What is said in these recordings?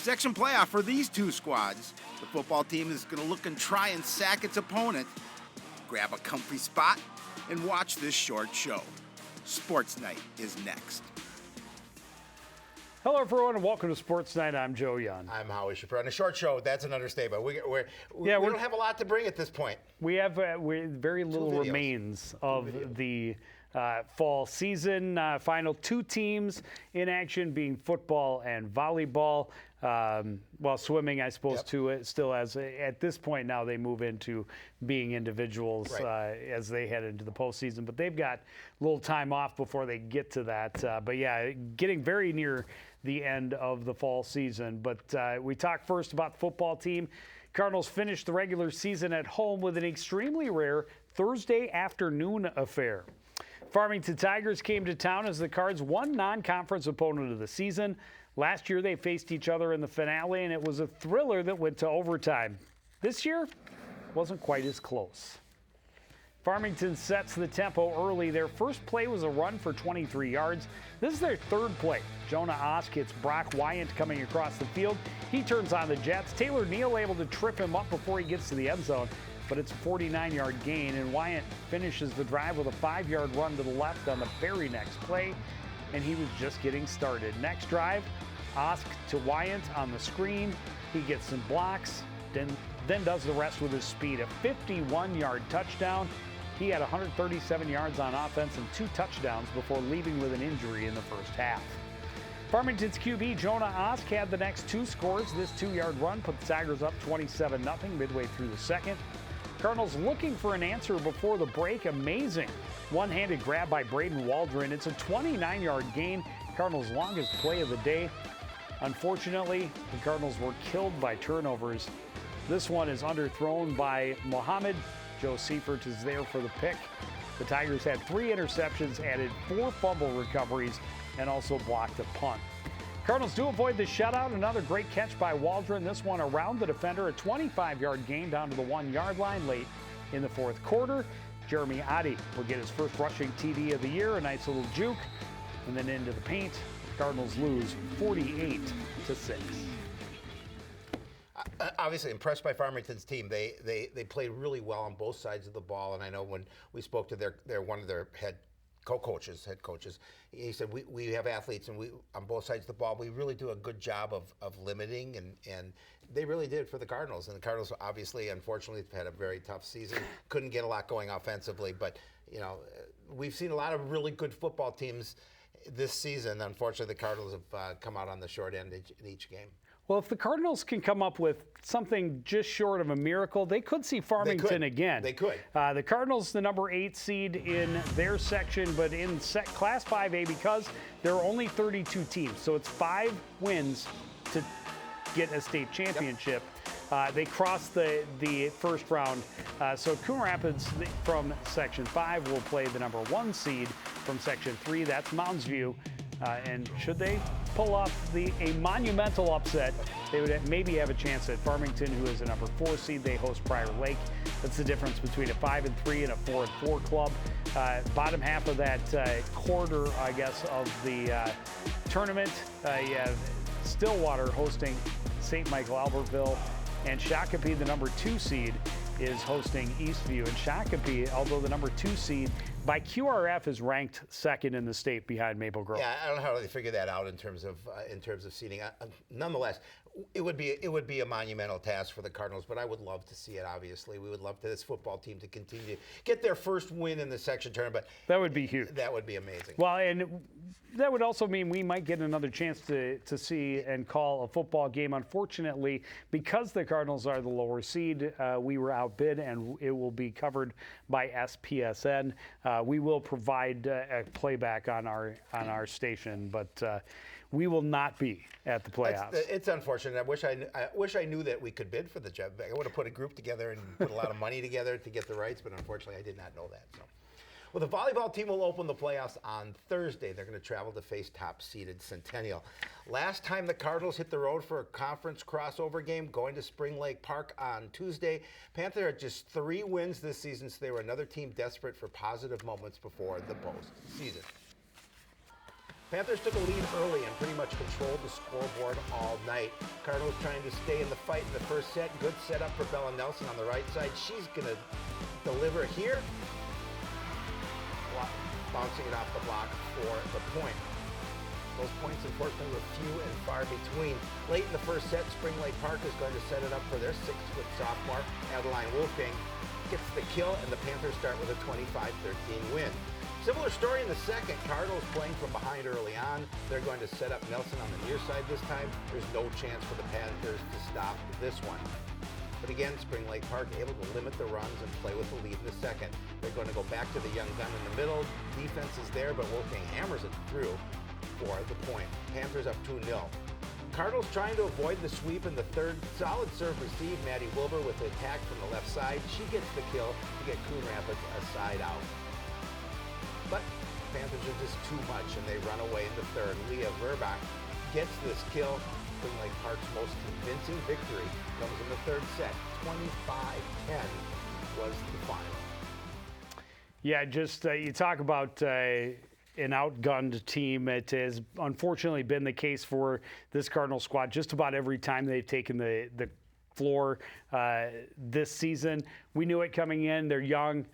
Section playoff for these two squads. The football team is going to look and try and sack its opponent. Grab a comfy spot and watch this short show. Sports Night is next. Hello, everyone, and welcome to Sports Night. I'm Joe Young. I'm Howie Shapiro. And a short show, that's an understatement. We don't have a lot to bring at this point. We have very little remains of the fall season. Final two teams in action being football and volleyball. Well, swimming, I suppose, too, it still has. At this point now, they move into being individuals as they head into the postseason. But they've got a little time off before they get to that. But yeah, getting very near the end of the fall season. But we talk first about the football team. Cardinals finished the regular season at home with an extremely rare Thursday afternoon affair. Farmington Tigers came to town as the Cards' one non-conference opponent of the season. Last year, they faced each other in the finale, and it was a thriller that went to overtime. This year, wasn't quite as close. Farmington sets the tempo early. Their first play was a run for 23 yards. This is their third play. Jonah Osk hits Brock Wyant coming across the field. He turns on the Jets. Taylor Neal able to trip him up before he gets to the end zone, but it's a 49-yard gain, and Wyant finishes the drive with a 5-yard run to the left on the very next play, and he was just getting started. Next drive, Osk to Wyant on the screen. He gets some blocks, then does the rest with his speed. A 51-yard touchdown. He had 137 yards on offense and 2 touchdowns before leaving with an injury in the first half. Farmington's QB Jonah Osk had the next 2 scores. This 2-yard run put the Tigers up 27-0 midway through the second. Cardinals looking for an answer before the break. Amazing one-handed grab by Braden Waldron. It's a 29-yard gain. Cardinals' longest play of the day. Unfortunately, the Cardinals were killed by turnovers. This one is underthrown by Mohammed. Joe Seifert is there for the pick. The Tigers had 3 interceptions, added 4 fumble recoveries, and also blocked a punt. Cardinals do avoid the shutout. Another great catch by Waldron. This one around the defender. A 25-yard gain down to the 1-yard line late in the fourth quarter. Jeremy Adi will get his first rushing TD of the year. A nice little juke. And then into the paint. Cardinals lose 48-6. Obviously impressed by Farmington's team. They played really well on both sides of the ball. And I know when we spoke to their one of their head coaches, he said, we have athletes and we on both sides of the ball, we really do a good job of limiting, and they really did for the Cardinals. And the Cardinals obviously, unfortunately, have had a very tough season. Couldn't get a lot going offensively, but we've seen a lot of really good football teams this season. Unfortunately, the Cardinals have come out on the short end in each game. Well, if the Cardinals can come up with something just short of a miracle, they could see Farmington again. They could. The Cardinals, the number 8 seed in their section, but in Class 5A, because there are only 32 teams, so it's 5 wins to get a state championship. They crossed the first round. So Coon Rapids from Section 5 will play the number 1 seed from Section 3. That's Mounds View. And should they pull off a monumental upset, they would maybe have a chance at Farmington, who is a number 4 seed. They host Prior Lake. That's the difference between a 5-3 and a 4-4 club. Bottom half of that quarter, I guess, of the tournament, you have Stillwater hosting St. Michael Albertville, and Shakopee, the number 2 seed, is hosting Eastview. And Shakopee, although the number 2 seed, by QRF is ranked second in the state behind Maple Grove. Yeah, I don't know how they figure that out in terms of seeding. Nonetheless, it would be a monumental task for the Cardinals, but I would love to see it. Obviously, we would love this football team to continue to get their first win in the section tournament. That would be huge. That would be amazing. Well, and that would also mean we might get another chance to see and call a football game. Unfortunately, because the Cardinals are the lower seed, we were outbid, and it will be covered by SPSN. We will provide a playback on our station, but we will not be at the playoffs. It's unfortunate. I wish I knew that we could bid for the job. I would have put a group together and put a lot of money together to get the rights, but unfortunately, I did not know that. So. Well, the volleyball team will open the playoffs on Thursday. They're going to travel to face top-seeded Centennial. Last time the Cardinals hit the road for a conference crossover game, going to Spring Lake Park on Tuesday. Panthers had just 3 wins this season, so they were another team desperate for positive moments before the postseason. Panthers took a lead early and pretty much controlled the scoreboard all night. Cardinals trying to stay in the fight in the first set. Good setup for Bella Nelson on the right side. She's going to deliver here. Bouncing it off the block for the point. Those points, unfortunately, were few and far between. Late in the first set, Spring Lake Park is going to set it up for their 6-foot sophomore, Adeline Wolfgang. Gets the kill, and the Panthers start with a 25-13 win. Similar story in the second. Cardinals playing from behind early on. They're going to set up Nelson on the near side this time. There's no chance for the Panthers to stop this one. But again, Spring Lake Park able to limit the runs and play with the lead in the second. They're going to go back to the young gun in the middle. Defense is there, but Wolfgang hammers it through for the point. Panthers up 2-0. Cardinals trying to avoid the sweep in the third. Solid serve receive. Maddie Wilbur with the attack from the left side. She gets the kill to get Coon Rapids a side out. But Panthers are just too much, and they run away in the third. Leah Verbach gets this kill. Spring Lake Park's most convincing victory comes in the third set. 25-10 was the final. Yeah, just you talk about an outgunned team. It has unfortunately been the case for this Cardinal squad just about every time they've taken the floor this season. We knew it coming in. They're young,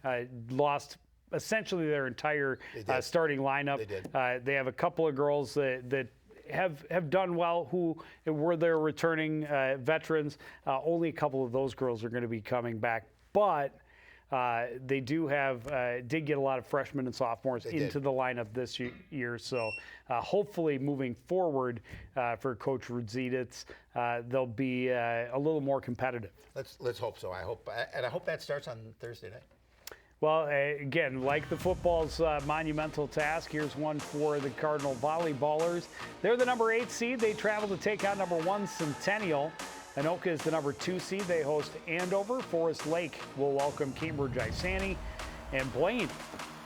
lost essentially their entire starting lineup. They did. They have a couple of girls that have done well, who were their returning veterans. Only a couple of those girls are going to be coming back, but they did get a lot of freshmen and sophomores into the lineup this year. So hopefully moving forward for Coach Rudzidis, they'll be a little more competitive. Let's hope so. I hope that starts on Thursday night. Well, again, like the football's monumental task, here's one for the Cardinal volleyballers. They're the number 8 seed. They travel to take on number 1 Centennial. Anoka is the number 2 seed. They host Andover. Forest Lake will welcome Cambridge Isani. And Blaine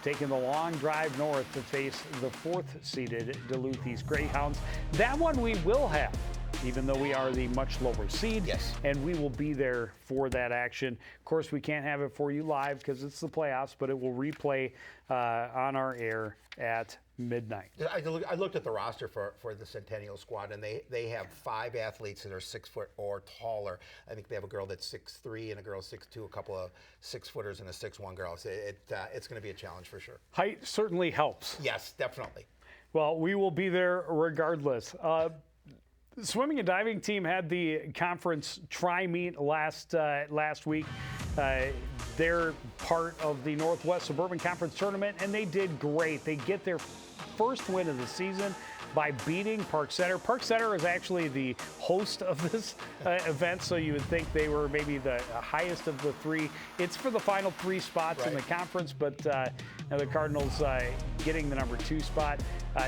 taking the long drive north to face the 4th-seeded Duluth East Greyhounds. That one we will have, even though we are the much lower seed. Yes. And we will be there for that action. Of course, we can't have it for you live because it's the playoffs, but it will replay on our air at midnight. I looked at the roster for the Centennial squad, and they have 5 athletes that are 6 foot or taller. I think they have a girl that's 6'3" and a girl 6'2", a couple of 6-footers and a 6'1" girl. So it's going to be a challenge for sure. Height certainly helps. Yes, definitely. Well, we will be there regardless. The swimming and diving team had the conference tri-meet last week. They're part of the Northwest Suburban Conference Tournament, and they did great. They get their first win of the season by beating Park Center. Park Center is actually the host of this event, so you would think they were maybe the highest of the 3. It's for the final 3 spots in the conference, but now the Cardinals getting the number 2 spot.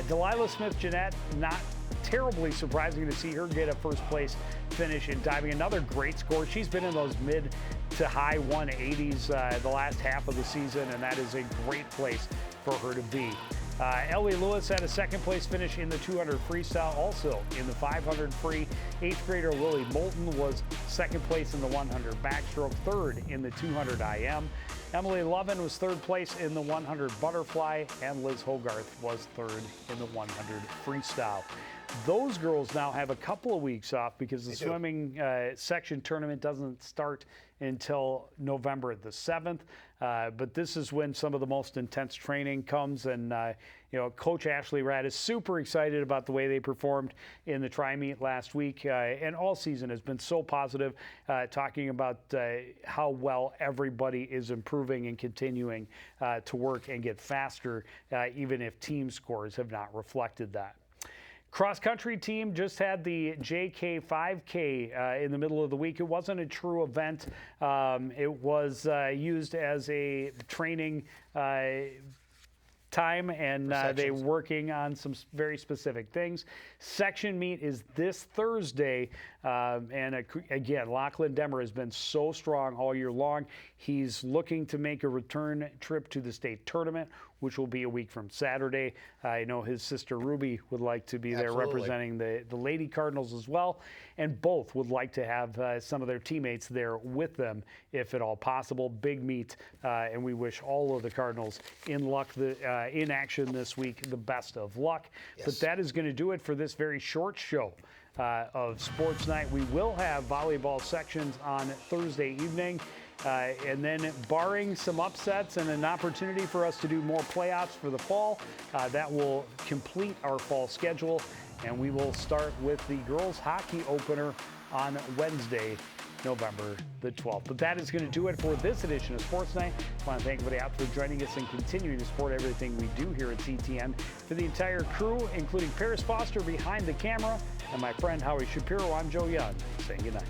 Delilah Smith-Jeanette, not terribly surprising to see her get a first-place finish in diving. Another great score. She's been in those mid to high 180s the last half of the season, and that is a great place for her to be. Ellie Lewis had a second-place finish in the 200 freestyle, also in the 500 free. 8th grader Lily Moulton was second place in the 100 backstroke, third in the 200 IM. Emily Lovin was third place in the 100 butterfly, and Liz Hogarth was third in the 100 freestyle. Those girls now have a couple of weeks off because the swimming section tournament doesn't start until November the 7th. But this is when some of the most intense training comes, and Coach Ashley Radd is super excited about the way they performed in the tri-meet last week, and all season has been so positive, talking about how well everybody is improving and continuing to work and get faster, even if team scores have not reflected that. Cross-country team just had the JK 5K in the middle of the week. It wasn't a true event. It was used as a training time, and they're working on some very specific things. Section meet is this Thursday, and again, Lachlan Demmer has been so strong all year long. He's looking to make a return trip to the state tournament. which will be a week from Saturday. I know his sister Ruby would like to be there representing the Lady Cardinals as well, and both would like to have some of their teammates there with them if at all possible. Big meet, and we wish all of the Cardinals in action this week the best of luck. Yes. But that is going to do it for this very short show of Sports Night. We will have volleyball sections on Thursday evening. And then barring some upsets and an opportunity for us to do more playoffs for the fall, that will complete our fall schedule. And we will start with the girls hockey opener on Wednesday, November the 12th. But that is going to do it for this edition of Sports Night. I want to thank everybody out for joining us and continuing to support everything we do here at CTN. For the entire crew, including Paris Foster behind the camera, and my friend Howie Shapiro, I'm Joe Young, saying goodnight.